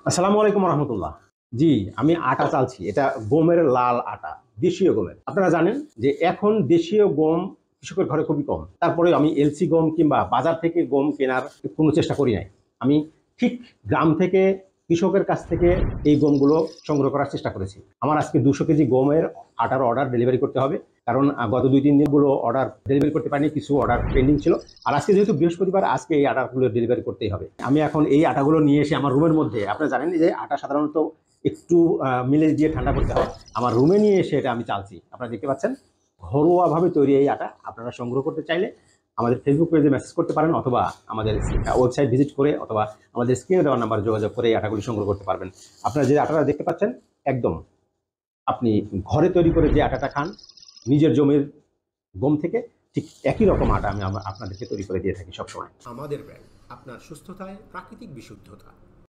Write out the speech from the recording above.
আসসালামু আলাইকুম রহমতুল্লাহ। জি, আমি আটা চালছি। এটা গমের লাল আটা, দেশীয় গমের। আপনারা জানেন যে এখন দেশীয় গম কৃষকের ঘরে খুবই কম। তারপরে আমি এলসি গম কিংবা বাজার থেকে গম কেনার কোনো চেষ্টা করি নাই। আমি ঠিক গ্রাম থেকে কৃষকের কাছ থেকে এই গমগুলো সংগ্রহ করার চেষ্টা করেছি। আমার আজকে 200 কেজি গমের আটার অর্ডার ডেলিভারি করতে হবে, কারণ গত 2-3 দিনগুলো অর্ডার ডেলিভারি করতে পারিনি, কিছু অর্ডার পেন্ডিং ছিল। আর আজকে যেহেতু বৃহস্পতিবার, আজকে এই আটাগুলো ডেলিভারি করতেই হবে। আমি এখন এই আটাগুলো নিয়ে এসে আমার রুমের মধ্যে, আপনারা জানেন যে আটা সাধারণত একটু মিলে দিয়ে ঠান্ডা করতে হয়, আমার রুমে নিয়ে এসে এটা আমি চালছি। আপনারা দেখতে পাচ্ছেন ঘরোয়াভাবে তৈরি এই আটা। আপনারা সংগ্রহ করতে চাইলে আমাদের ফেসবুক পেজে মেসেজ করতে পারেন, অথবা আমাদের ওয়েবসাইট ভিজিট করে, অথবা আমাদের স্ক্রিনে দেওয়ার নাম্বার যোগাযোগ করে এই আটাগুলি সংগ্রহ করতে পারবেন। আপনারা যে আটাটা দেখতে পাচ্ছেন, একদম আপনি ঘরে তৈরি করে যে আটাটা খান নিজের জমির গম থেকে, ঠিক একই রকম আটা আমি আপনাদেরকে তৈরি করে দিয়ে থাকি সবসময়। আমাদের ব্র্যান্ড, আপনার সুস্থতায় প্রাকৃতিক বিশুদ্ধতা।